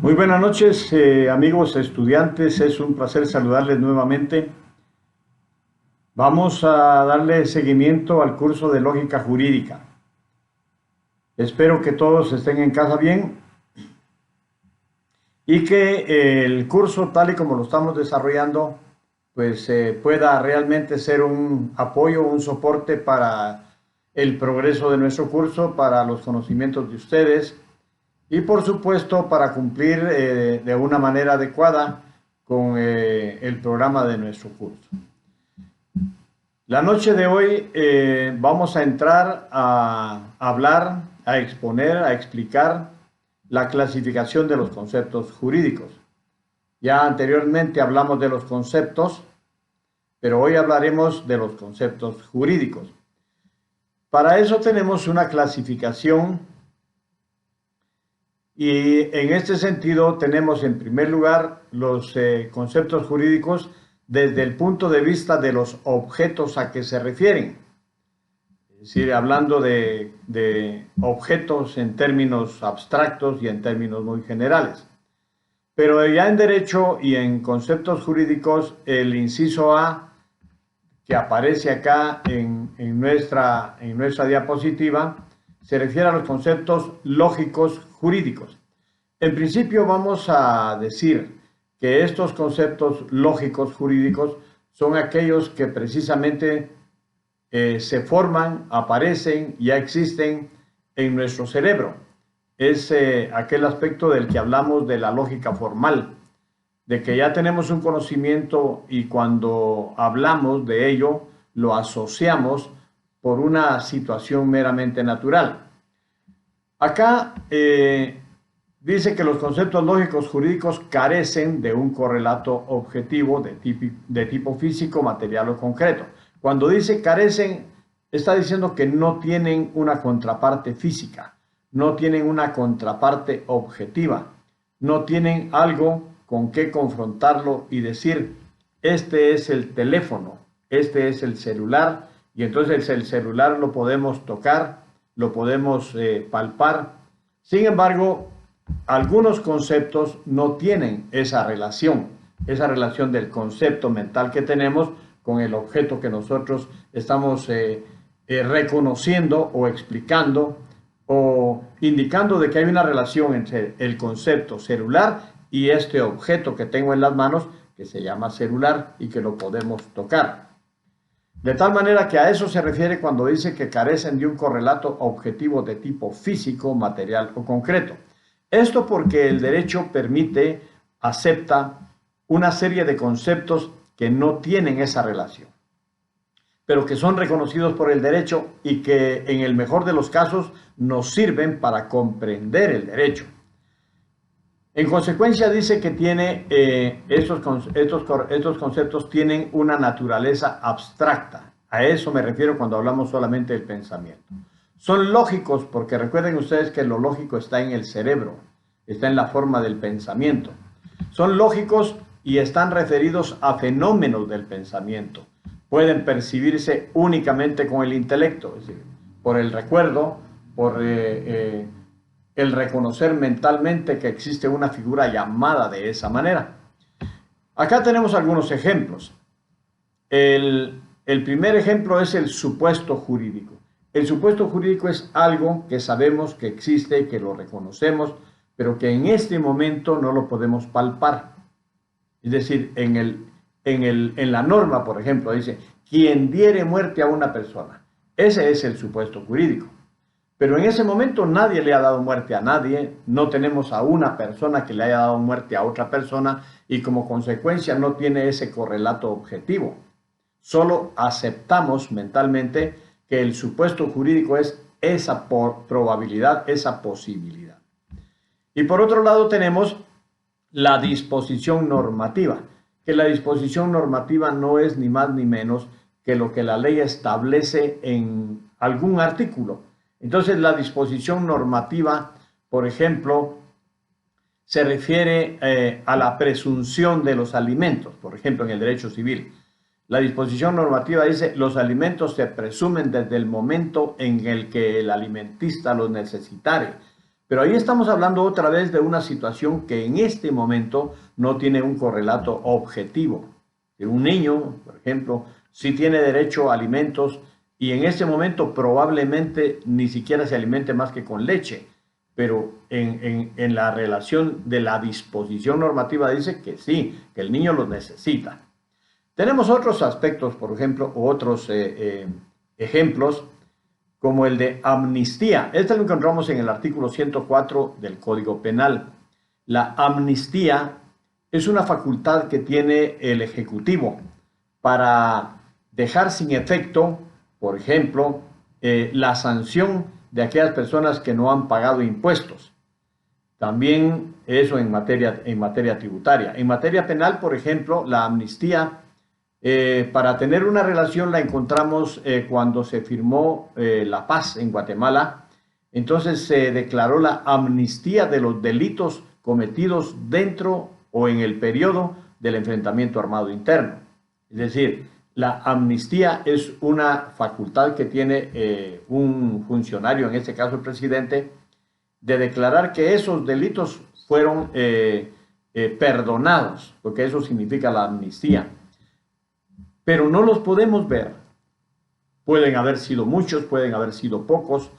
Muy buenas noches, amigos estudiantes, es un placer saludarles nuevamente. Vamos a darle seguimiento al curso de lógica jurídica. Espero que todos estén en casa bien y que el curso, tal y como lo estamos desarrollando, pues pueda realmente ser un apoyo, un soporte para el progreso de nuestro curso, para los conocimientos de ustedes y por supuesto para cumplir de una manera adecuada con el programa de nuestro curso. La noche de hoy vamos a entrar a hablar, a exponer, a explicar la clasificación de los conceptos jurídicos. Ya anteriormente hablamos de los conceptos, pero hoy hablaremos de los conceptos jurídicos. Para eso tenemos una clasificación y en este sentido tenemos en primer lugar los conceptos jurídicos desde el punto de vista de los objetos a que se refieren. Es decir, hablando de objetos en términos abstractos y en términos muy generales. Pero ya en derecho y en conceptos jurídicos, el inciso A, que aparece acá en nuestra diapositiva, se refiere a los conceptos lógicos jurídicos. En principio vamos a decir que estos conceptos lógicos jurídicos son aquellos que precisamente se forman, aparecen, ya existen en nuestro cerebro. Es aquel aspecto del que hablamos de la lógica formal, de que ya tenemos un conocimiento y cuando hablamos de ello lo asociamos por una situación meramente natural. Acá dice que los conceptos lógicos jurídicos carecen de un correlato objetivo de tipo físico, material o concreto. Cuando dice carecen, está diciendo que no tienen una contraparte física, no tienen una contraparte objetiva, no tienen algo con qué confrontarlo y decir, este es el teléfono, este es el celular, y entonces el celular lo podemos tocar, lo podemos palpar. Sin embargo, algunos conceptos no tienen esa relación del concepto mental que tenemos con el objeto que nosotros estamos reconociendo o explicando o indicando de que hay una relación entre el concepto celular y este objeto que tengo en las manos que se llama celular y que lo podemos tocar. De tal manera que a eso se refiere cuando dice que carecen de un correlato objetivo de tipo físico, material o concreto. Esto porque el derecho permite, acepta una serie de conceptos que no tienen esa relación, pero que son reconocidos por el derecho y que en el mejor de los casos nos sirven para comprender el derecho. En consecuencia dice que tiene, estos conceptos tienen una naturaleza abstracta. A eso me refiero cuando hablamos solamente del pensamiento. Son lógicos porque recuerden ustedes que lo lógico está en el cerebro, está en la forma del pensamiento. Son lógicos y están referidos a fenómenos del pensamiento. Pueden percibirse únicamente con el intelecto, es decir, por el recuerdo, por el reconocer mentalmente que existe una figura llamada de esa manera. Acá tenemos algunos ejemplos. El primer ejemplo es el supuesto jurídico. El supuesto jurídico es algo que sabemos que existe, que lo reconocemos, pero que en este momento no lo podemos palpar. Es decir, en la norma, por ejemplo, dice, quien diere muerte a una persona. Ese es el supuesto jurídico. Pero en ese momento nadie le ha dado muerte a nadie, no tenemos a una persona que le haya dado muerte a otra persona y como consecuencia no tiene ese correlato objetivo. Solo aceptamos mentalmente que el supuesto jurídico es esa probabilidad, esa posibilidad. Y por otro lado tenemos la disposición normativa, que la disposición normativa no es ni más ni menos que lo que la ley establece en algún artículo. Entonces la disposición normativa, por ejemplo, se refiere a la presunción de los alimentos, por ejemplo en el derecho civil. La disposición normativa dice, los alimentos se presumen desde el momento en el que el alimentista los necesitare. Pero ahí estamos hablando otra vez de una situación que en este momento no tiene un correlato objetivo. Un niño, por ejemplo, sí tiene derecho a alimentos y en este momento probablemente ni siquiera se alimente más que con leche, pero en la relación de la disposición normativa dice que sí, que el niño los necesita. Tenemos otros aspectos, por ejemplo, o otros ejemplos, como el de amnistía. Este lo encontramos en el artículo 104 del Código Penal. La amnistía es una facultad que tiene el Ejecutivo para dejar sin efecto, por ejemplo, la sanción de aquellas personas que no han pagado impuestos. También eso en materia tributaria. En materia penal, por ejemplo, la amnistía, para tener una relación la encontramos cuando se firmó la paz en Guatemala. Entonces se declaró la amnistía de los delitos cometidos dentro o en el periodo del enfrentamiento armado interno. Es decir, la amnistía es una facultad que tiene un funcionario, en este caso el presidente, de declarar que esos delitos fueron perdonados, porque eso significa la amnistía. Pero no los podemos ver. Pueden haber sido muchos, pueden haber sido pocos.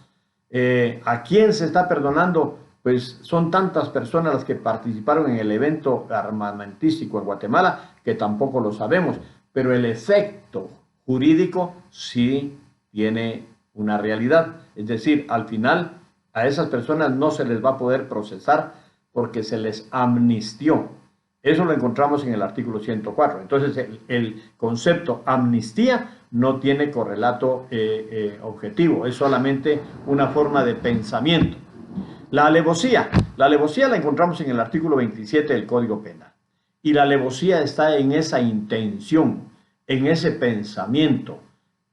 ¿A quién se está perdonando? Pues son tantas personas las que participaron en el evento armamentístico en Guatemala que tampoco lo sabemos. Pero el efecto jurídico sí tiene una realidad. Es decir, al final a esas personas no se les va a poder procesar porque se les amnistió. Eso lo encontramos en el artículo 104. Entonces, el concepto amnistía no tiene correlato objetivo, es solamente una forma de pensamiento. La alevosía la encontramos en el artículo 27 del Código Penal. Y la alevosía está en esa intención, en ese pensamiento,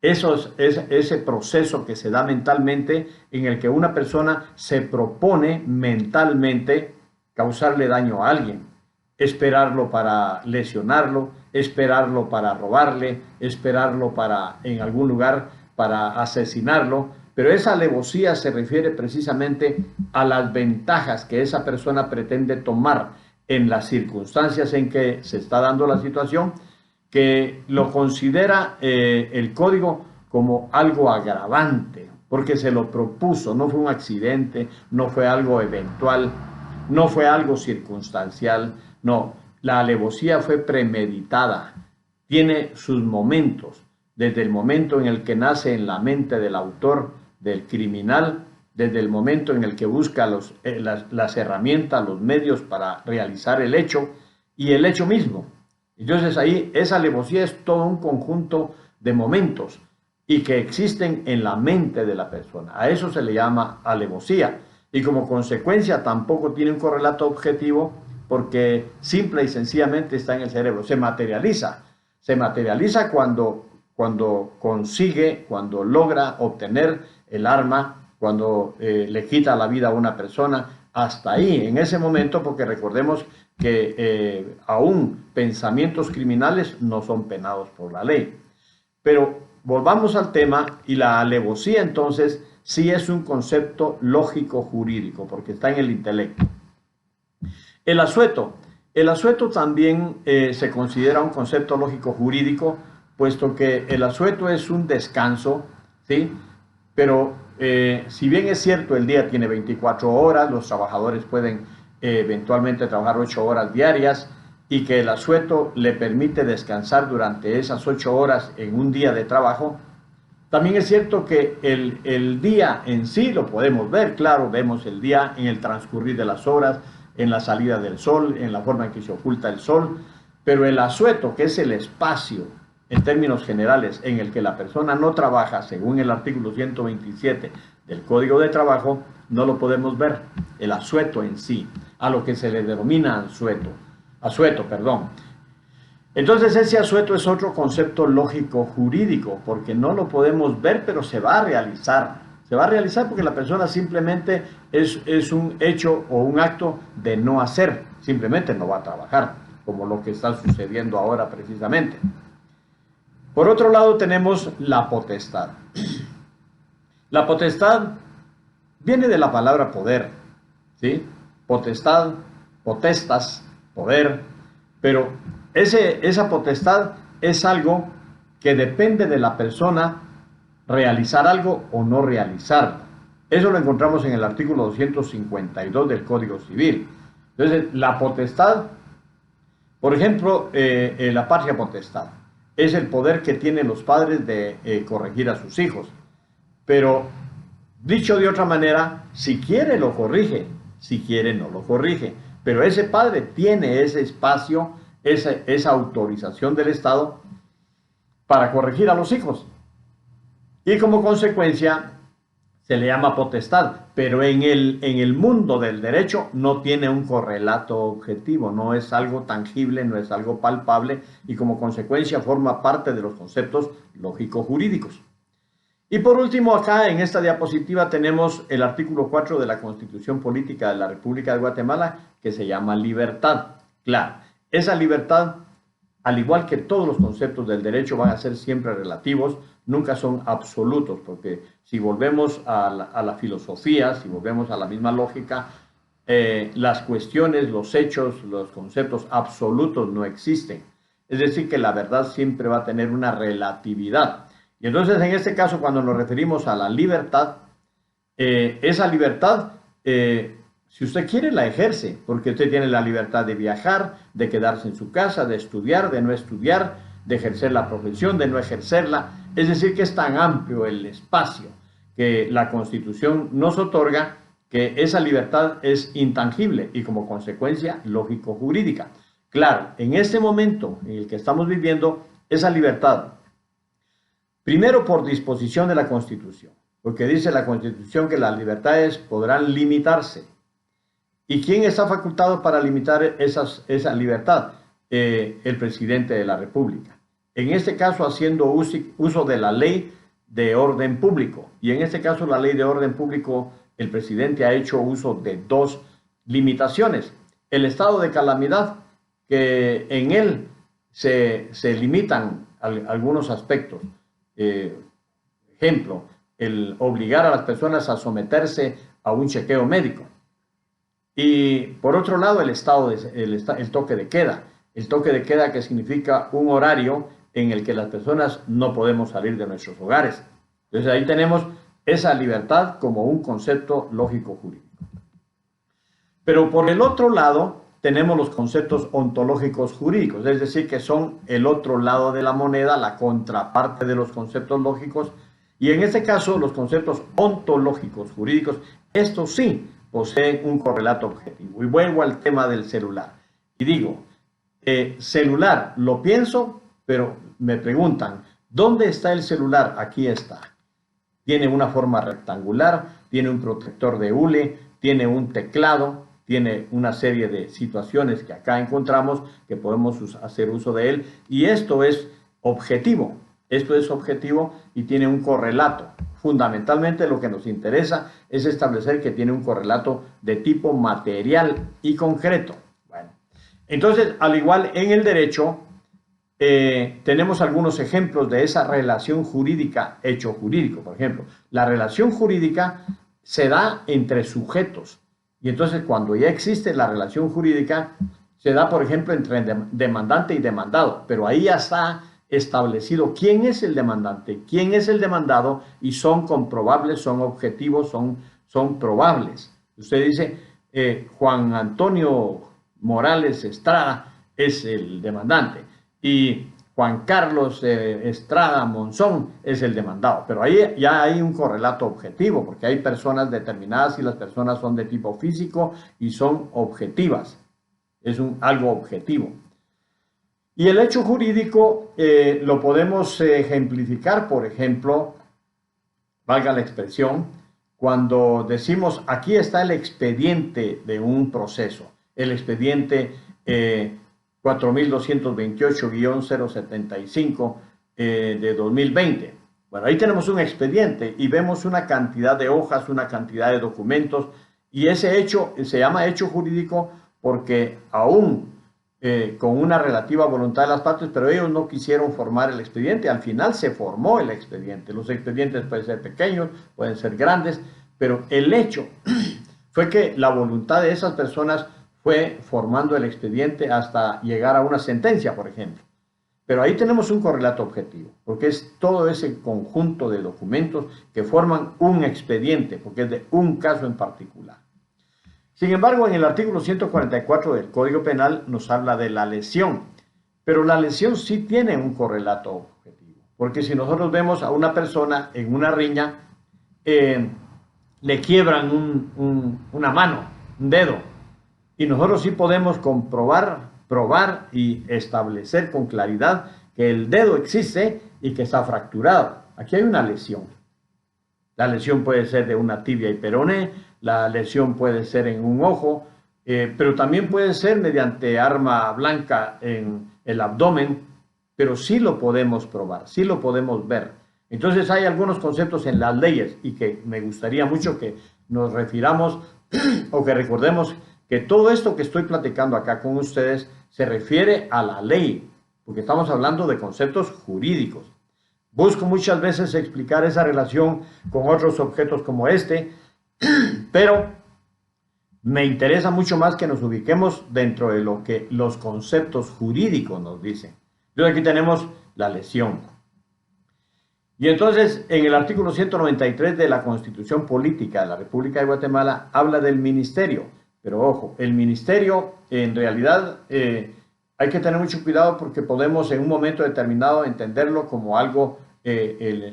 ese proceso que se da mentalmente en el que una persona se propone mentalmente causarle daño a alguien. Esperarlo para lesionarlo, esperarlo para robarle, esperarlo para, en algún lugar, para asesinarlo. Pero esa alevosía se refiere precisamente a las ventajas que esa persona pretende tomar en las circunstancias en que se está dando la situación, que lo considera el código como algo agravante, porque se lo propuso, no fue un accidente, no fue algo eventual, no fue algo circunstancial. No, la alevosía fue premeditada, tiene sus momentos, desde el momento en el que nace en la mente del autor, del criminal, desde el momento en el que busca las herramientas, los medios para realizar el hecho y el hecho mismo. Entonces ahí esa alevosía es todo un conjunto de momentos y que existen en la mente de la persona. A eso se le llama alevosía y como consecuencia tampoco tiene un correlato objetivo, porque simple y sencillamente está en el cerebro, se materializa cuando consigue, cuando logra obtener el arma, cuando le quita la vida a una persona, hasta ahí, en ese momento, porque recordemos que aún pensamientos criminales no son penados por la ley. Pero volvamos al tema, y la alevosía entonces sí es un concepto lógico jurídico, porque está en el intelecto. El asueto también se considera un concepto lógico jurídico, puesto que el asueto es un descanso, ¿sí? Pero si bien es cierto, el día tiene 24 horas, los trabajadores pueden eventualmente trabajar 8 horas diarias y que el asueto le permite descansar durante esas 8 horas en un día de trabajo. También es cierto que el día en sí lo podemos ver, claro, vemos el día en el transcurrir de las horas, en la salida del sol, en la forma en que se oculta el sol, pero el asueto, que es el espacio, en términos generales, en el que la persona no trabaja, según el artículo 127 del Código de Trabajo, no lo podemos ver, el asueto en sí, a lo que se le denomina asueto. Entonces ese asueto es otro concepto lógico jurídico, porque no lo podemos ver, pero se va a realizar. Se va a realizar porque la persona simplemente es un hecho o un acto de no hacer, simplemente no va a trabajar, como lo que está sucediendo ahora precisamente. Por otro lado tenemos la potestad. La potestad viene de la palabra poder, ¿sí? Potestad, potestas, poder, pero esa potestad es algo que depende de la persona realizar algo o no realizarlo. Eso lo encontramos en el artículo 252 del Código Civil. Entonces, la potestad, por ejemplo, la patria potestad, es el poder que tienen los padres de corregir a sus hijos. Pero, dicho de otra manera, si quiere lo corrige, si quiere no lo corrige. Pero ese padre tiene ese espacio, esa autorización del Estado para corregir a los hijos. Y como consecuencia se le llama potestad, pero en el mundo del derecho no tiene un correlato objetivo, no es algo tangible, no es algo palpable y como consecuencia forma parte de los conceptos lógico-jurídicos. Y por último, acá en esta diapositiva tenemos el artículo 4 de la Constitución Política de la República de Guatemala, que se llama libertad. Claro, esa libertad, al igual que todos los conceptos del derecho, van a ser siempre relativos, nunca son absolutos, porque si volvemos a la filosofía, si volvemos a la misma lógica, las cuestiones, los hechos, los conceptos absolutos no existen. Es decir, que la verdad siempre va a tener una relatividad. Y entonces, en este caso, cuando nos referimos a la libertad, esa libertad, si usted quiere, la ejerce, porque usted tiene la libertad de viajar, de quedarse en su casa, de estudiar, de no estudiar, de ejercer la profesión, de no ejercerla. Es decir, que es tan amplio el espacio que la Constitución nos otorga que esa libertad es intangible y como consecuencia lógico-jurídica. Claro, en este momento en el que estamos viviendo, esa libertad, primero por disposición de la Constitución, porque dice la Constitución que las libertades podrán limitarse. ¿Y quién está facultado para limitar esa libertad? El presidente de la República. En este caso, haciendo uso de la ley de orden público. Y en este caso, la ley de orden público, el presidente ha hecho uso de dos limitaciones. El estado de calamidad, que en él se limitan algunos aspectos. Ejemplo, el obligar a las personas a someterse a un chequeo médico. Y por otro lado, el toque de queda. El toque de queda, que significa un horario en el que las personas no podemos salir de nuestros hogares. Entonces ahí tenemos esa libertad como un concepto lógico-jurídico. Pero por el otro lado tenemos los conceptos ontológicos jurídicos, es decir, que son el otro lado de la moneda, la contraparte de los conceptos lógicos. Y en este caso, los conceptos ontológicos jurídicos, estos sí poseen un correlato objetivo. Y vuelvo al tema del celular. Y digo, celular, lo pienso, pero me preguntan, ¿dónde está el celular? Aquí está. Tiene una forma rectangular, tiene un protector de hule, tiene un teclado, tiene una serie de situaciones que acá encontramos que podemos hacer uso de él. Y esto es objetivo. Esto es objetivo y tiene un correlato. Fundamentalmente lo que nos interesa es establecer que tiene un correlato de tipo material y concreto. Bueno, entonces, al igual en el derecho, tenemos algunos ejemplos de esa relación jurídica, hecho jurídico. Por ejemplo, la relación jurídica se da entre sujetos. Y entonces, cuando ya existe la relación jurídica, se da, por ejemplo, entre demandante y demandado. Pero ahí ya está establecido quién es el demandante, quién es el demandado, y son comprobables, son objetivos, son probables. Usted dice, Juan Antonio Morales Estrada es el demandante y Juan Carlos Estrada Monzón es el demandado. Pero ahí ya hay un correlato objetivo, porque hay personas determinadas y las personas son de tipo físico y son objetivas. Es algo objetivo. Y el hecho jurídico lo podemos ejemplificar, por ejemplo, valga la expresión, cuando decimos aquí está el expediente de un proceso, el expediente 4228-075 de 2020. Bueno, ahí tenemos un expediente y vemos una cantidad de hojas, una cantidad de documentos, y ese hecho se llama hecho jurídico porque aún con una relativa voluntad de las partes, pero ellos no quisieron formar el expediente. Al final se formó el expediente. Los expedientes pueden ser pequeños, pueden ser grandes, pero el hecho fue que la voluntad de esas personas fue formando el expediente hasta llegar a una sentencia, por ejemplo. Pero ahí tenemos un correlato objetivo, porque es todo ese conjunto de documentos que forman un expediente, porque es de un caso en particular. Sin embargo, en el artículo 144 del Código Penal nos habla de la lesión, pero la lesión sí tiene un correlato objetivo, porque si nosotros vemos a una persona en una riña, le quiebran una mano, un dedo, y nosotros sí podemos probar y establecer con claridad que el dedo existe y que está fracturado. Aquí hay una lesión. La lesión puede ser de una tibia y peroné, la lesión puede ser en un ojo, pero también puede ser mediante arma blanca en el abdomen, pero sí lo podemos probar, sí lo podemos ver. Entonces hay algunos conceptos en las leyes y que me gustaría mucho que nos refiramos o que recordemos que todo esto que estoy platicando acá con ustedes se refiere a la ley, porque estamos hablando de conceptos jurídicos. Busco muchas veces explicar esa relación con otros objetos como este, pero me interesa mucho más que nos ubiquemos dentro de lo que los conceptos jurídicos nos dicen. Entonces aquí tenemos la lesión. Y entonces en el artículo 193 de la Constitución Política de la República de Guatemala habla del ministerio. Pero ojo, el ministerio en realidad hay que tener mucho cuidado porque podemos en un momento determinado entenderlo como algo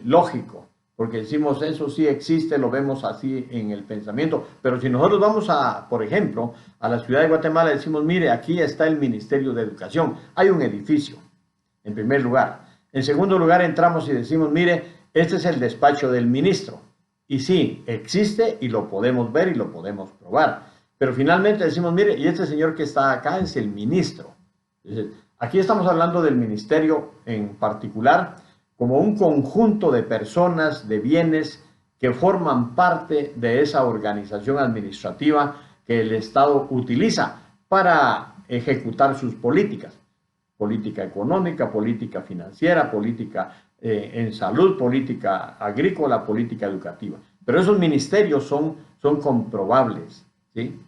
lógico, porque decimos eso sí existe, lo vemos así en el pensamiento, pero si nosotros vamos a, por ejemplo, a la ciudad de Guatemala, decimos, mire, aquí está el Ministerio de Educación, hay un edificio, en primer lugar. En segundo lugar entramos y decimos, mire, este es el despacho del ministro, y sí, existe y lo podemos ver y lo podemos probar. Pero finalmente decimos, mire, y este señor que está acá es el ministro. Aquí estamos hablando del ministerio en particular como un conjunto de personas, de bienes que forman parte de esa organización administrativa que el Estado utiliza para ejecutar sus políticas. Política económica, política financiera, política en salud, política agrícola, política educativa. Pero esos ministerios son comprobables, ¿sí?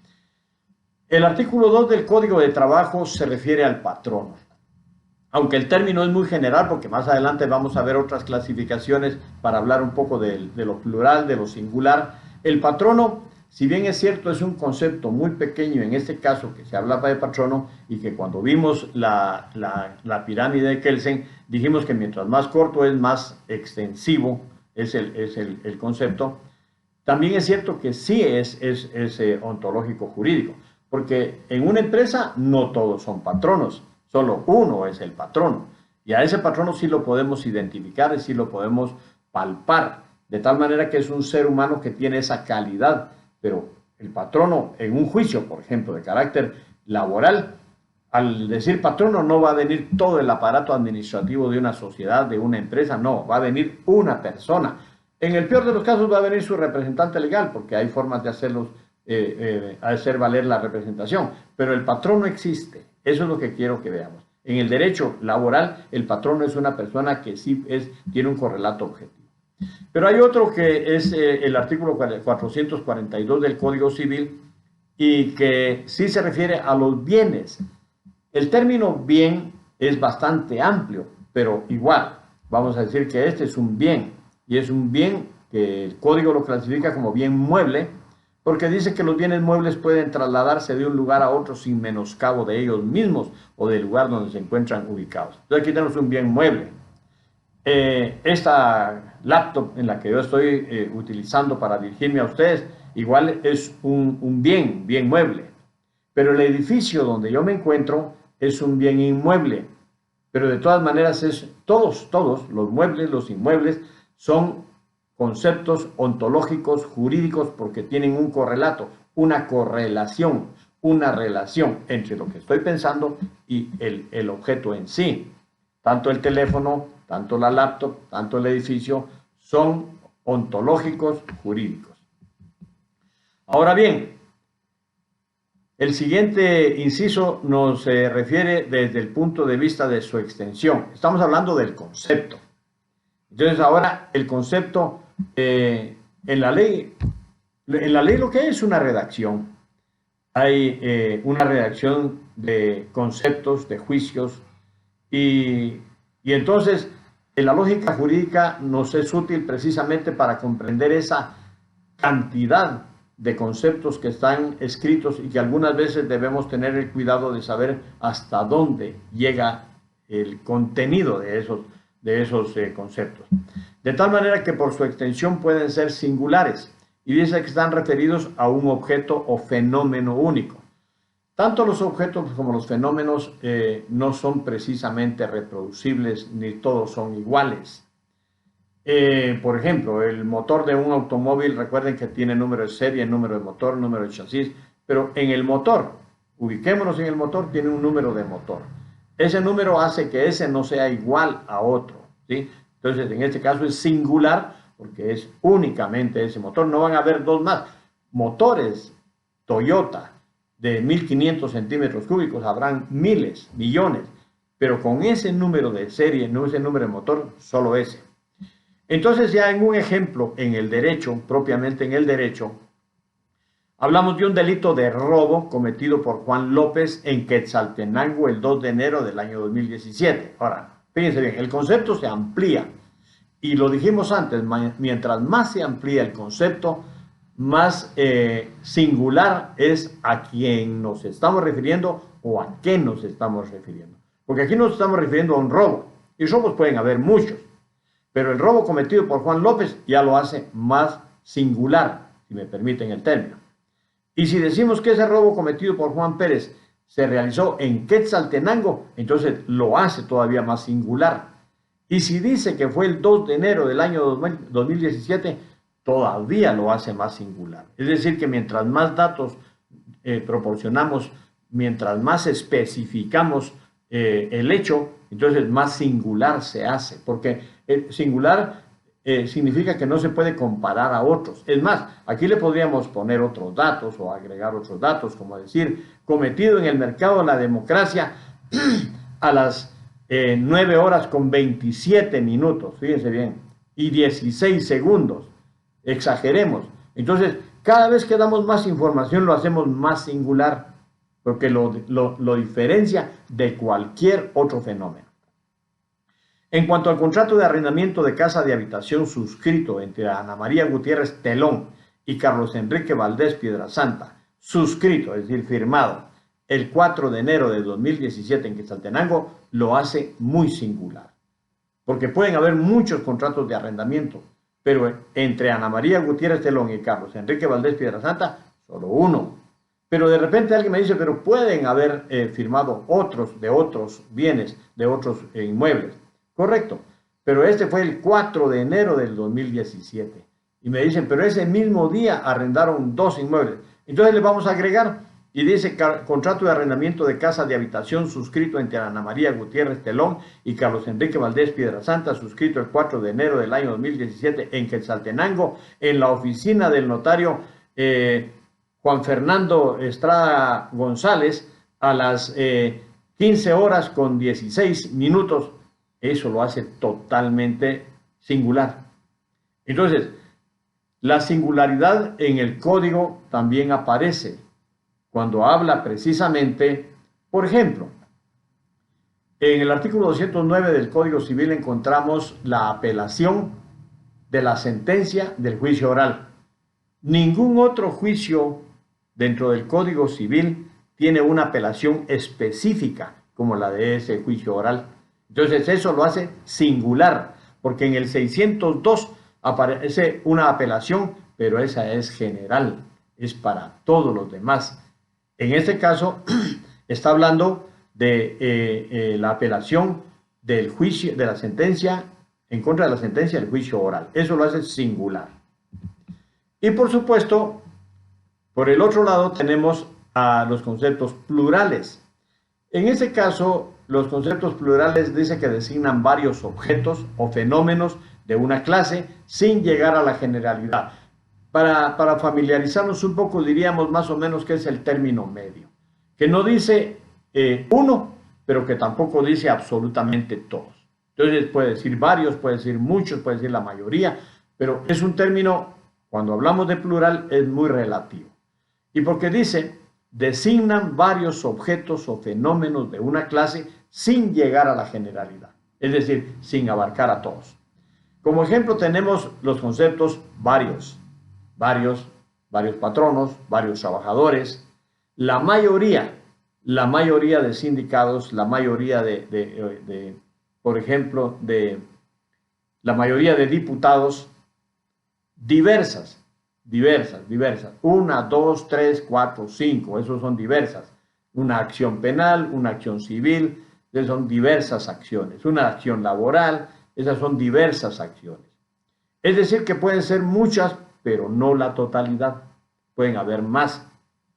El artículo 2 del Código de Trabajo se refiere al patrono. Aunque el término es muy general, porque más adelante vamos a ver otras clasificaciones para hablar un poco de lo plural, de lo singular. El patrono, si bien es cierto, es un concepto muy pequeño en este caso que se hablaba de patrono y que cuando vimos la pirámide de Kelsen dijimos que mientras más corto es más extensivo, es el concepto. También es cierto que sí es ontológico jurídico. Porque en una empresa no todos son patronos, solo uno es el patrono. Y a ese patrono sí lo podemos identificar y sí lo podemos palpar, de tal manera que es un ser humano que tiene esa calidad. Pero el patrono en un juicio, por ejemplo, de carácter laboral, al decir patrono no va a venir todo el aparato administrativo de una sociedad, de una empresa, no, va a venir una persona. En el peor de los casos va a venir su representante legal, porque hay formas de hacerlos hacer valer la representación, pero el patrono existe. Eso es lo que quiero que veamos. En el derecho laboral, el patrono es una persona que sí tiene un correlato objetivo. Pero hay otro que es el artículo 442 del Código Civil y que sí se refiere a los bienes. El término bien es bastante amplio, pero igual, vamos a decir que este es un bien y es un bien que el Código lo clasifica como bien mueble, porque dice que los bienes muebles pueden trasladarse de un lugar a otro sin menoscabo de ellos mismos o del lugar donde se encuentran ubicados. Entonces aquí tenemos un bien mueble. Esta laptop en la que yo estoy utilizando para dirigirme a ustedes, igual es un bien mueble. Pero el edificio donde yo me encuentro es un bien inmueble. Pero de todas maneras todos los muebles, los inmuebles, son conceptos ontológicos, jurídicos, porque tienen un correlato, una correlación, una relación entre lo que estoy pensando y el objeto en sí. Tanto el teléfono, tanto la laptop, tanto el edificio, son ontológicos, jurídicos. Ahora bien, el siguiente inciso nos refiere desde el punto de vista de su extensión. Estamos hablando del concepto. Entonces ahora el concepto en la ley En la ley lo que hay es una redacción. Hay una redacción de conceptos, de juicios, y entonces la lógica jurídica nos es útil precisamente para comprender esa cantidad de conceptos que están escritos y que algunas veces debemos tener el cuidado de saber hasta dónde llega el contenido de esos conceptos. De tal manera que por su extensión pueden ser singulares y dice que están referidos a un objeto o fenómeno único. Tanto los objetos como los fenómenos no son precisamente reproducibles ni todos son iguales. Por ejemplo, el motor de un automóvil, recuerden que tiene número de serie, número de motor, número de chasis, pero en el motor, ubiquémonos en el motor, tiene un número de motor. Ese número hace que ese no sea igual a otro, ¿sí? Entonces, en este caso es singular porque es únicamente ese motor. No van a haber dos más. Motores Toyota de 1500 centímetros cúbicos, habrán miles, millones, pero con ese número de serie, no ese número de motor, solo ese. Entonces ya en un ejemplo, en el derecho, propiamente en el derecho, hablamos de un delito de robo cometido por Juan López en Quetzaltenango el 2 de enero del año 2017. Ahora, fíjense bien, el concepto se amplía y lo dijimos antes, mientras más se amplía el concepto, más singular es a quién nos estamos refiriendo o a qué nos estamos refiriendo. Porque aquí nos estamos refiriendo a un robo y robos pueden haber muchos. Pero el robo cometido por Juan López ya lo hace más singular, si me permiten el término. Y si decimos que ese robo cometido por Juan Pérez se realizó en Quetzaltenango, entonces lo hace todavía más singular. Y si dice que fue el 2 de enero del año 2017, todavía lo hace más singular. Es decir, que mientras más datos proporcionamos, mientras más especificamos el hecho, entonces más singular se hace, porque singular significa que no se puede comparar a otros. Es más, aquí le podríamos poner otros datos o agregar otros datos, como decir, cometido en el mercado de la democracia a las 9 horas con 27 minutos, fíjense bien, y 16 segundos. Exageremos. Entonces, cada vez que damos más información lo hacemos más singular, porque lo diferencia de cualquier otro fenómeno. En cuanto al contrato de arrendamiento de casa de habitación suscrito entre Ana María Gutiérrez Telón y Carlos Enrique Valdés Piedrasanta, suscrito, es decir, firmado, el 4 de enero de 2017 en Quetzaltenango, lo hace muy singular. Porque pueden haber muchos contratos de arrendamiento, pero entre Ana María Gutiérrez Telón y Carlos Enrique Valdés Piedrasanta, solo uno. Pero de repente alguien me dice, pero pueden haber firmado otros de otros bienes, de otros inmuebles. Correcto, pero este fue el 4 de enero del 2017. Y me dicen, pero ese mismo día arrendaron 2 inmuebles. Entonces le vamos a agregar, y dice, contrato de arrendamiento de casa de habitación suscrito entre Ana María Gutiérrez Telón y Carlos Enrique Valdés Piedrasanta, suscrito el 4 de enero del año 2017 en Quetzaltenango, en la oficina del notario Juan Fernando Estrada González, a las 15 horas con 16 minutos. Eso lo hace totalmente singular. Entonces, la singularidad en el código también aparece cuando habla precisamente, por ejemplo, en el artículo 209 del Código Civil encontramos la apelación de la sentencia del juicio oral. Ningún otro juicio dentro del Código Civil tiene una apelación específica como la de ese juicio oral. Entonces eso lo hace singular, porque en el 602 aparece una apelación, pero esa es general, es para todos los demás. En este caso está hablando de la apelación del juicio, de la sentencia, en contra de la sentencia del juicio oral. Eso lo hace singular. Y por supuesto, por el otro lado tenemos a los conceptos plurales. En este caso, los conceptos plurales dice que designan varios objetos o fenómenos de una clase sin llegar a la generalidad. Para familiarizarnos un poco, diríamos más o menos que es el término medio, que no dice uno, pero que tampoco dice absolutamente todos. Entonces puede decir varios, puede decir muchos, puede decir la mayoría, pero es un término Cuando hablamos de plural es muy relativo. Y porque dice, designan varios objetos o fenómenos de una clase sin llegar a la generalidad, es decir, sin abarcar a todos. Como ejemplo tenemos los conceptos varios patronos, varios trabajadores, la mayoría de sindicados, la mayoría por ejemplo, la mayoría de diputados, diversas. 1, 2, 3, 4, 5, esos son diversas. Una acción penal, una acción civil, esas son diversas acciones. Una acción laboral, esas son diversas acciones. Es decir, que pueden ser muchas, pero no la totalidad. Pueden haber más,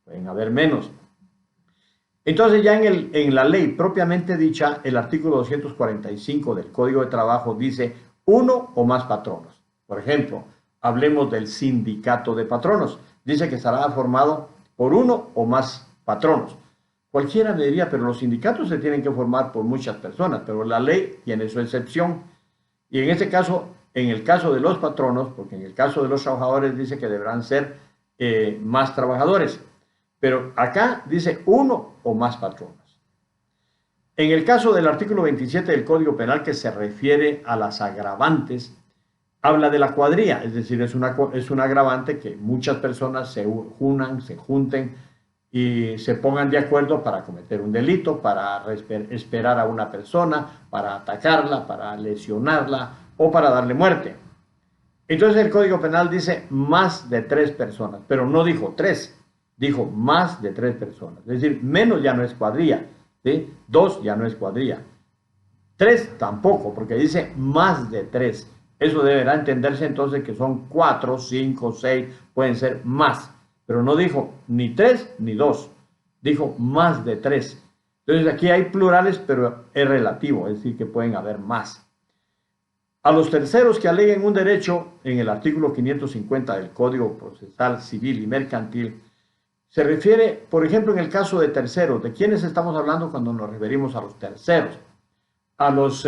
pueden haber menos. Entonces ya en la ley propiamente dicha, el artículo 245 del Código de Trabajo dice uno o más patronos. Por ejemplo, hablemos del sindicato de patronos. Dice que estará formado por uno o más patronos. Cualquiera me diría, pero los sindicatos se tienen que formar por muchas personas, pero la ley tiene su excepción. Y en este caso, en el caso de los patronos, porque en el caso de los trabajadores dice que deberán ser más trabajadores. Pero acá dice uno o más patronos. En el caso del artículo 27 del Código Penal, que se refiere a las agravantes, habla de la cuadrilla, es decir, es un agravante que muchas personas se junten y se pongan de acuerdo para cometer un delito, para esperar a una persona, para atacarla, para lesionarla o para darle muerte. Entonces el Código Penal dice más de 3 personas, pero no dijo 3, dijo más de 3 personas. Es decir, menos ya no es cuadrilla, ¿sí? 2 ya no es cuadrilla. 3 tampoco, porque dice más de 3. Eso deberá entenderse entonces que son 4, 5, 6, pueden ser más. Pero no dijo ni 3 ni 2, dijo más de 3. Entonces aquí hay plurales, pero es relativo, es decir, que pueden haber más. A los terceros que aleguen un derecho, en el artículo 550 del Código Procesal Civil y Mercantil, se refiere, por ejemplo, en el caso de terceros. ¿De quiénes estamos hablando cuando nos referimos a los terceros? A los,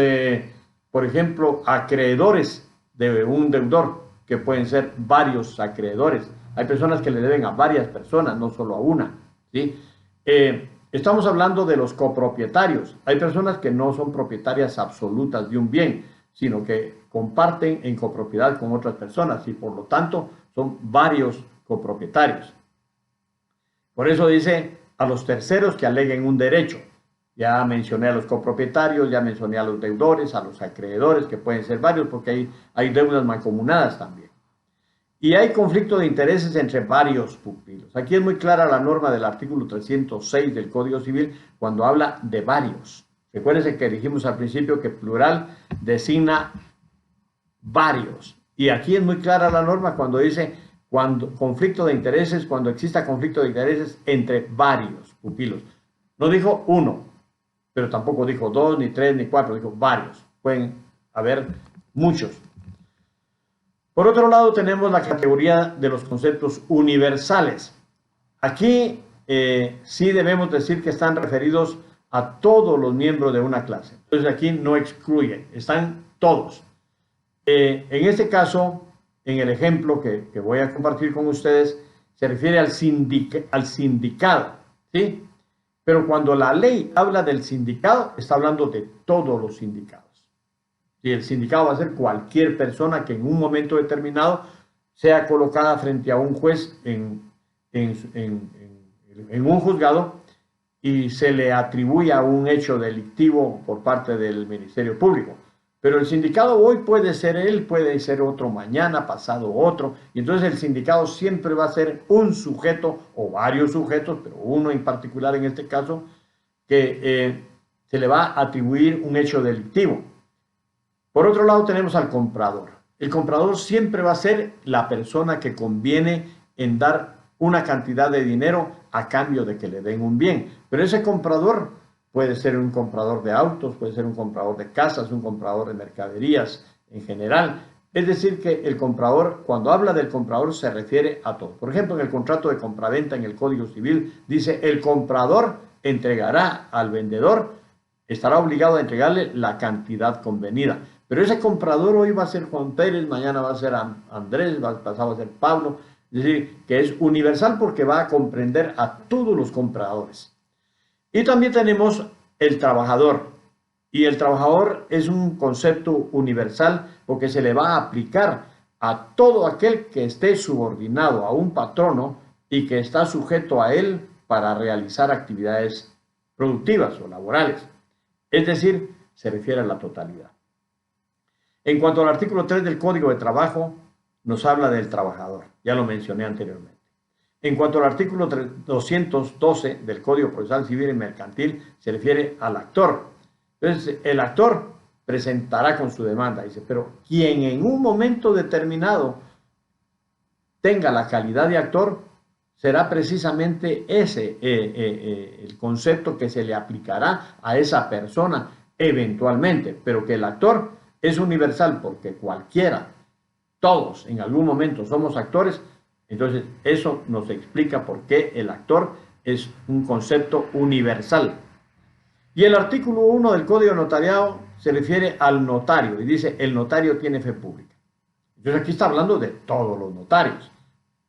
por ejemplo, acreedores de un deudor, que pueden ser varios acreedores. Hay personas que le deben a varias personas, no solo a una, ¿sí? Estamos hablando de los copropietarios. Hay personas que no son propietarias absolutas de un bien, sino que comparten en copropiedad con otras personas y por lo tanto son varios copropietarios. Por eso dice a los terceros que aleguen un derecho. Ya mencioné a los copropietarios, ya mencioné a los deudores, a los acreedores, que pueden ser varios porque hay deudas mancomunadas también. Y hay conflicto de intereses entre varios pupilos. Aquí es muy clara la norma del artículo 306 del Código Civil cuando habla de varios. Recuérdense que dijimos al principio que plural designa varios. Y aquí es muy clara la norma cuando dice conflicto de intereses, cuando exista conflicto de intereses entre varios pupilos. No dijo uno, pero tampoco dijo 2, ni 3, ni 4, dijo varios. Pueden haber muchos. Por otro lado, tenemos la categoría de los conceptos universales. Aquí sí debemos decir que están referidos a todos los miembros de una clase. Entonces aquí no excluyen, están todos. En este caso, en el ejemplo que voy a compartir con ustedes, se refiere al sindicado, ¿sí? Pero cuando la ley habla del sindicado, está hablando de todos los sindicados. Y el sindicado va a ser cualquier persona que en un momento determinado sea colocada frente a un juez en un juzgado y se le atribuya un hecho delictivo por parte del Ministerio Público. Pero el sindicado hoy puede ser él, puede ser otro mañana, pasado otro, y entonces el sindicado siempre va a ser un sujeto o varios sujetos, pero uno en particular en este caso, que se le va a atribuir un hecho delictivo. Por otro lado tenemos al comprador. El comprador siempre va a ser la persona que conviene en dar una cantidad de dinero a cambio de que le den un bien. Pero ese comprador puede ser un comprador de autos, puede ser un comprador de casas, un comprador de mercaderías en general. Es decir, que el comprador, cuando habla del comprador, se refiere a todo. Por ejemplo, en el contrato de compraventa en el Código Civil dice: el comprador entregará al vendedor, estará obligado a entregarle la cantidad convenida. pero ese comprador hoy va a ser Juan Pérez, mañana va a ser Andrés, pasado va a ser Pablo. Es decir, que es universal porque va a comprender a todos los compradores. Y también tenemos el trabajador. Y el trabajador es un concepto universal porque se le va a aplicar a todo aquel que esté subordinado a un patrono y que está sujeto a él para realizar actividades productivas o laborales. Es decir, se refiere a la totalidad. En cuanto al artículo 3 del Código de Trabajo, nos habla del trabajador. Ya lo mencioné anteriormente. En cuanto al artículo 212 del Código Procesal Civil y Mercantil, se refiere al actor. Entonces, el actor presentará con su demanda. Dice, pero quien en un momento determinado tenga la calidad de actor, será precisamente ese el concepto que se le aplicará a esa persona eventualmente, pero que el actor es universal porque cualquiera, todos en algún momento somos actores. Entonces eso nos explica por qué el actor es un concepto universal. Y el artículo 1 del Código Notariado se refiere al notario y dice, el notario tiene fe pública. Entonces aquí está hablando de todos los notarios.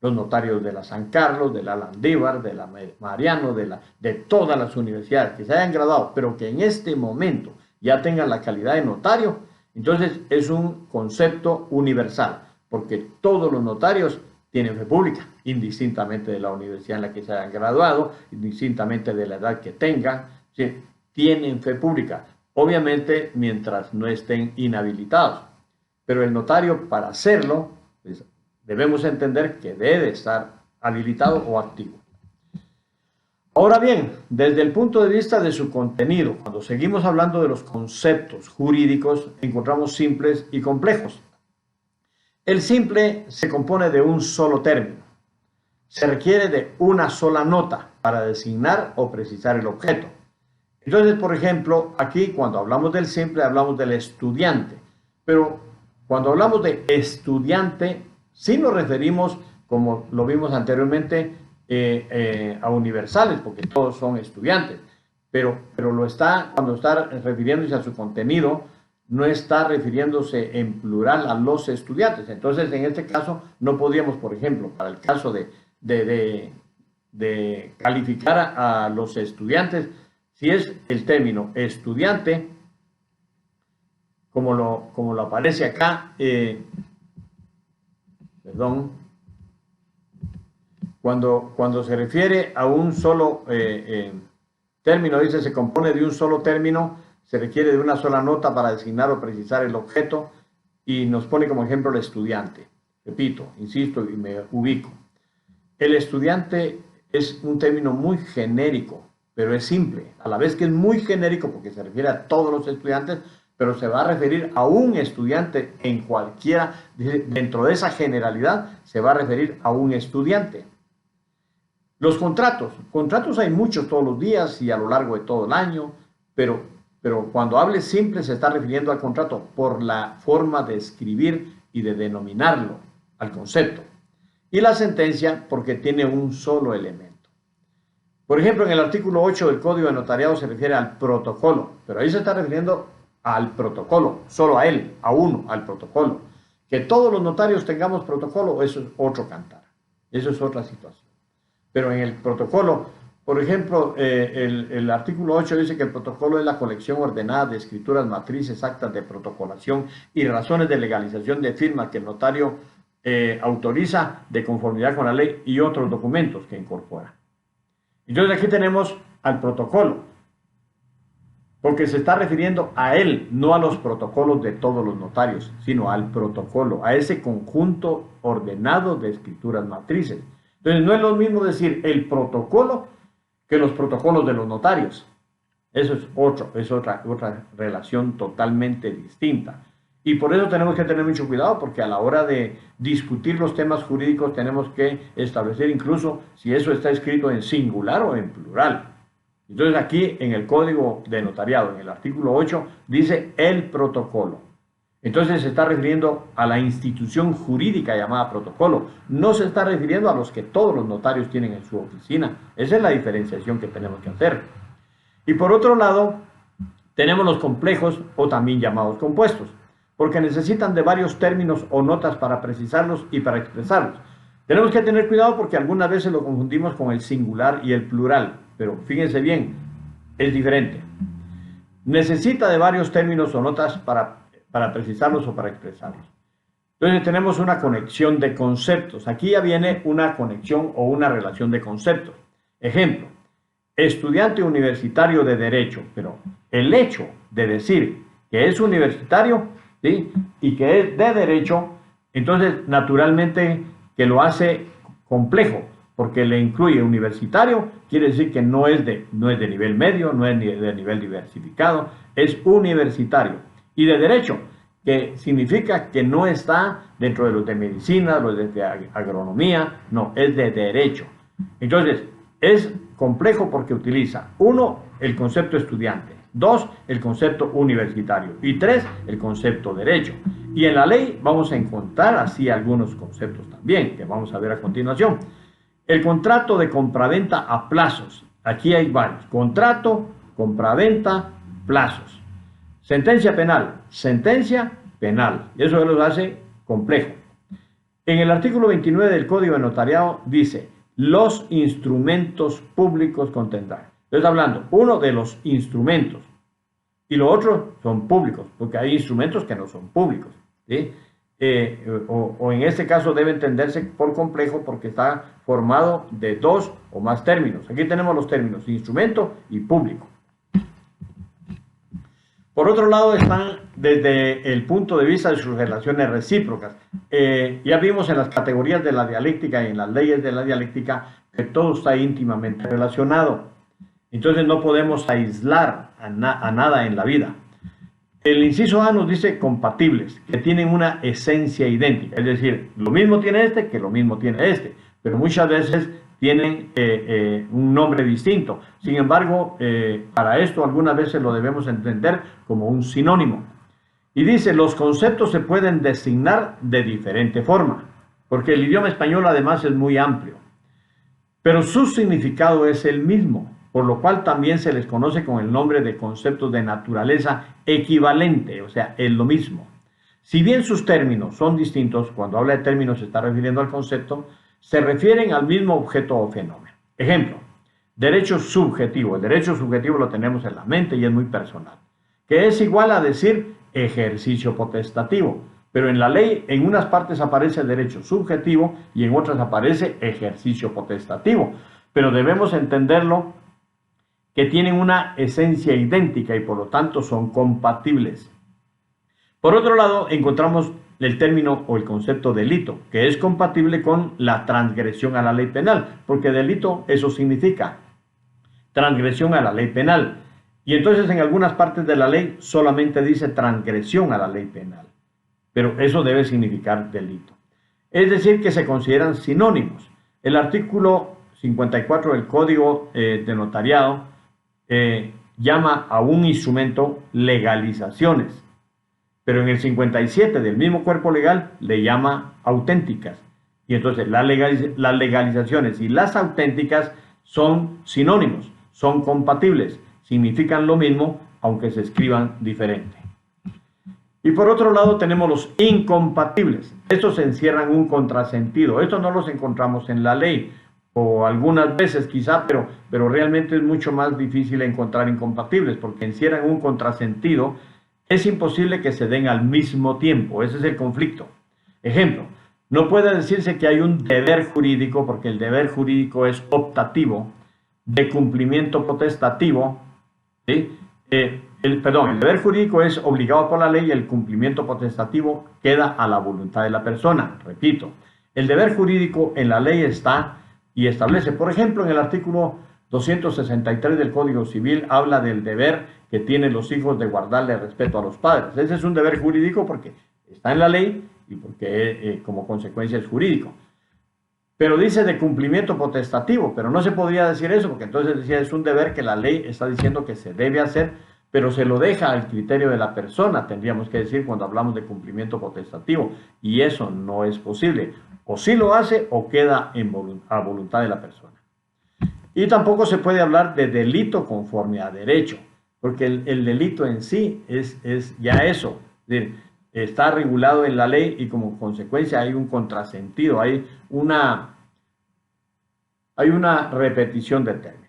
Los notarios de la San Carlos, de la Landívar, de la Mariano, de todas las universidades que se hayan graduado, pero que en este momento ya tengan la calidad de notario, entonces es un concepto universal, porque todos los notarios tienen fe pública, indistintamente de la universidad en la que se hayan graduado, indistintamente de la edad que tengan, ¿sí? Tienen fe pública, obviamente mientras no estén inhabilitados, pero el notario para hacerlo, pues, debemos entender que debe estar habilitado o activo. Ahora bien, desde el punto de vista de su contenido, cuando seguimos hablando de los conceptos jurídicos, encontramos simples y complejos. El simple se compone de un solo término. Se requiere de una sola nota para designar o precisar el objeto. Entonces, por ejemplo, aquí cuando hablamos del simple hablamos del estudiante, pero cuando hablamos de estudiante, sí nos referimos, como lo vimos anteriormente, a universales, porque todos son estudiantes, pero cuando está refiriéndose a su contenido, no está refiriéndose en plural a los estudiantes. Entonces, en este caso, no podríamos, por ejemplo, para el caso de calificar a los estudiantes, si es el término estudiante, como lo aparece acá, cuando se refiere a un solo término, dice, se compone de un solo término, se requiere de una sola nota para designar o precisar el objeto, y nos pone como ejemplo el estudiante. Repito, insisto y me ubico. El estudiante es un término muy genérico, pero es simple, a la vez que es muy genérico porque se refiere a todos los estudiantes, pero se va a referir a un estudiante en cualquiera, dentro de esa generalidad, se va a referir a un estudiante. Los contratos hay muchos todos los días y a lo largo de todo el año, pero cuando hable simple se está refiriendo al contrato por la forma de escribir y de denominarlo, al concepto. Y la sentencia porque tiene un solo elemento. Por ejemplo, en el artículo 8 del Código de Notariado se refiere al protocolo, pero ahí se está refiriendo al protocolo, solo a él, a uno, al protocolo. Que todos los notarios tengamos protocolo, eso es otro cantar, eso es otra situación. Pero en el protocolo, por ejemplo, el artículo 8 dice que el protocolo es la colección ordenada de escrituras, matrices, actas de protocolación y razones de legalización de firma que el notario autoriza de conformidad con la ley y otros documentos que incorpora. Entonces aquí tenemos al protocolo, porque se está refiriendo a él, no a los protocolos de todos los notarios, sino al protocolo, a ese conjunto ordenado de escrituras matrices. Entonces no es lo mismo decir el protocolo que los protocolos de los notarios. Eso es otra relación totalmente distinta. Y por eso tenemos que tener mucho cuidado, porque a la hora de discutir los temas jurídicos tenemos que establecer incluso si eso está escrito en singular o en plural. Entonces aquí en el Código de Notariado, en el artículo 8, dice el protocolo. Entonces se está refiriendo a la institución jurídica llamada protocolo. No se está refiriendo a los que todos los notarios tienen en su oficina. Esa es la diferenciación que tenemos que hacer. Y por otro lado, tenemos los complejos o también llamados compuestos. porque necesitan de varios términos o notas para precisarlos y para expresarlos. Tenemos que tener cuidado porque algunas veces lo confundimos con el singular y el plural, pero fíjense bien, es diferente. Necesita de varios términos o notas para precisarlos o para expresarlos. Entonces tenemos una conexión de conceptos. Aquí ya viene una conexión o una relación de conceptos. Ejemplo, estudiante universitario de Derecho, pero el hecho de decir que es universitario, ¿sí?, y que es de Derecho, entonces naturalmente que lo hace complejo, porque le incluye universitario, quiere decir que no es de nivel medio, no es de nivel diversificado, es universitario. Y de Derecho, que significa que no está dentro de los de medicina, los de agronomía, no, es de Derecho. Entonces, es complejo porque utiliza, 1, el concepto estudiante, 2, el concepto universitario y 3, el concepto derecho. Y en la ley vamos a encontrar así algunos conceptos también, que vamos a ver a continuación. El contrato de compraventa a plazos. Aquí hay varios. Contrato, compraventa, plazos. Sentencia penal. Sentencia penal. Eso lo hace complejo. En el artículo 29 del Código de Notariado dice, los instrumentos públicos contendrán. Estoy hablando, uno, de los instrumentos, y lo otro son públicos, porque hay instrumentos que no son públicos, ¿sí? O en este caso debe entenderse por complejo porque está formado de 2 o más términos. Aquí tenemos los términos instrumento y público. Por otro lado están desde el punto de vista de sus relaciones recíprocas. Ya vimos en las categorías de la dialéctica y en las leyes de la dialéctica que todo está íntimamente relacionado. Entonces no podemos aislar a nada en la vida. El inciso A nos dice compatibles, que tienen una esencia idéntica. Es decir, lo mismo tiene este que lo mismo tiene este, pero muchas veces tienen un nombre distinto. Sin embargo, para esto algunas veces lo debemos entender como un sinónimo. Y dice, los conceptos se pueden designar de diferente forma, porque el idioma español además es muy amplio, pero su significado es el mismo, por lo cual también se les conoce con el nombre de conceptos de naturaleza equivalente, o sea, es lo mismo. Si bien sus términos son distintos, cuando habla de términos se está refiriendo al concepto, se refieren al mismo objeto o fenómeno. Ejemplo, derecho subjetivo. El derecho subjetivo lo tenemos en la mente y es muy personal, que es igual a decir ejercicio potestativo, pero en la ley en unas partes aparece derecho subjetivo y en otras aparece ejercicio potestativo, pero debemos entenderlo que tienen una esencia idéntica y por lo tanto son compatibles. Por otro lado, encontramos el término o el concepto delito, que es compatible con la transgresión a la ley penal, porque delito eso significa transgresión a la ley penal. Y entonces en algunas partes de la ley solamente dice transgresión a la ley penal, pero eso debe significar delito. Es decir, que se consideran sinónimos. El artículo 54 del Código de Notariado llama a un instrumento legalizaciones, pero en el 57 del mismo cuerpo legal le llama auténticas. Y entonces las legalizaciones y las auténticas son sinónimos, son compatibles, significan lo mismo, aunque se escriban diferente. Y por otro lado tenemos los incompatibles. Estos encierran un contrasentido. Estos no los encontramos en la ley, o algunas veces quizá, pero realmente es mucho más difícil encontrar incompatibles, porque encierran un contrasentido. Es imposible que se den al mismo tiempo. Ese es el conflicto. Ejemplo, no puede decirse que hay un deber jurídico, porque el deber jurídico es optativo, de cumplimiento potestativo, ¿sí? El deber jurídico es obligado por la ley y el cumplimiento potestativo queda a la voluntad de la persona. Repito, el deber jurídico en la ley está y establece, por ejemplo, en el artículo 263 del Código Civil habla del deber que tienen los hijos de guardarle respeto a los padres. Ese es un deber jurídico porque está en la ley y porque como consecuencia es jurídico. Pero dice de cumplimiento potestativo, pero no se podría decir eso porque entonces decía es un deber que la ley está diciendo que se debe hacer, pero se lo deja al criterio de la persona, tendríamos que decir cuando hablamos de cumplimiento potestativo, y eso no es posible. O sí lo hace o queda a voluntad de la persona. Y tampoco se puede hablar de delito conforme a derecho, porque el delito en sí es ya eso. Es decir, está regulado en la ley y como consecuencia hay un contrasentido, hay una repetición de términos.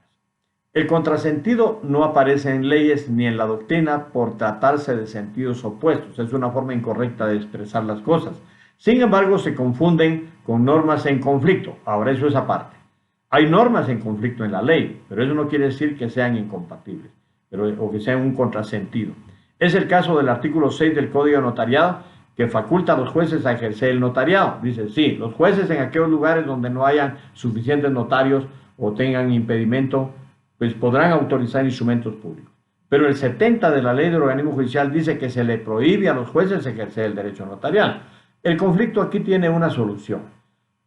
El contrasentido no aparece en leyes ni en la doctrina por tratarse de sentidos opuestos. Es una forma incorrecta de expresar las cosas. Sin embargo, se confunden con normas en conflicto. Ahora, eso es aparte. Hay normas en conflicto en la ley, pero eso no quiere decir que sean incompatibles o que sean un contrasentido. Es el caso del artículo 6 del Código de Notariado, que faculta a los jueces a ejercer el notariado. Dice, sí, los jueces en aquellos lugares donde no hayan suficientes notarios o tengan impedimento, pues podrán autorizar instrumentos públicos. Pero el 70 de la ley del organismo judicial dice que se le prohíbe a los jueces ejercer el derecho notarial. El conflicto aquí tiene una solución,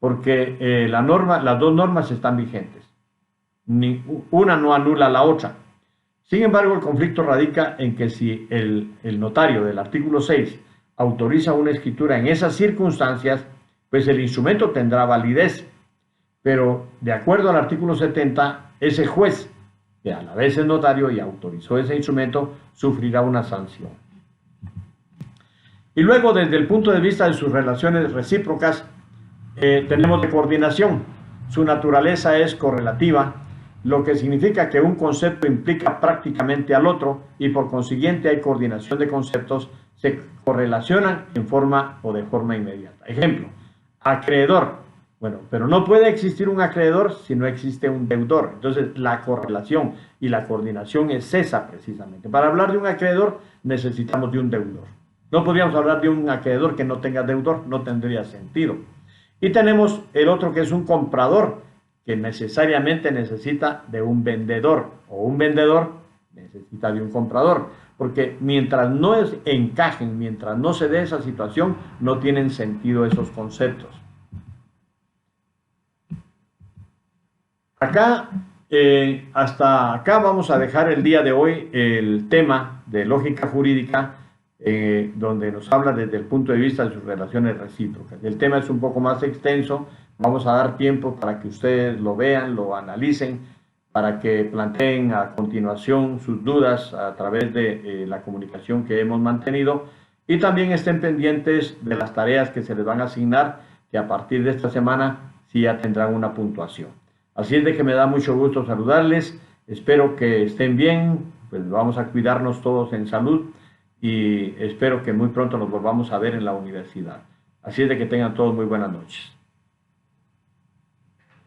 porque las dos normas están vigentes. Una no anula la otra. Sin embargo, el conflicto radica en que si el notario del artículo 6 autoriza una escritura en esas circunstancias, pues el instrumento tendrá validez. Pero de acuerdo al artículo 70, ese juez, que a la vez es notario y autorizó ese instrumento, sufrirá una sanción. Y luego, desde el punto de vista de sus relaciones recíprocas, tenemos de coordinación. Su naturaleza es correlativa, lo que significa que un concepto implica prácticamente al otro y por consiguiente hay coordinación de conceptos, se correlacionan en forma o de forma inmediata. Ejemplo, acreedor. Bueno, pero no puede existir un acreedor si no existe un deudor. Entonces, la correlación y la coordinación es esa precisamente. Para hablar de un acreedor necesitamos de un deudor. No podríamos hablar de un acreedor que no tenga deudor, no tendría sentido. Y tenemos el otro que es un comprador, que necesariamente necesita de un vendedor, o un vendedor necesita de un comprador, porque mientras no encajen, mientras no se dé esa situación, no tienen sentido esos conceptos. Acá, hasta acá vamos a dejar el día de hoy el tema de lógica jurídica, donde nos habla desde el punto de vista de sus relaciones recíprocas. El tema es un poco más extenso. Vamos a dar tiempo para que ustedes lo vean, lo analicen, para que planteen a continuación sus dudas a través de la comunicación que hemos mantenido y también estén pendientes de las tareas que se les van a asignar, que a partir de esta semana sí ya tendrán una puntuación. Así es de que me da mucho gusto saludarles, espero que estén bien, pues vamos a cuidarnos todos en salud y espero que muy pronto nos volvamos a ver en la universidad. Así es de que tengan todos muy buenas noches.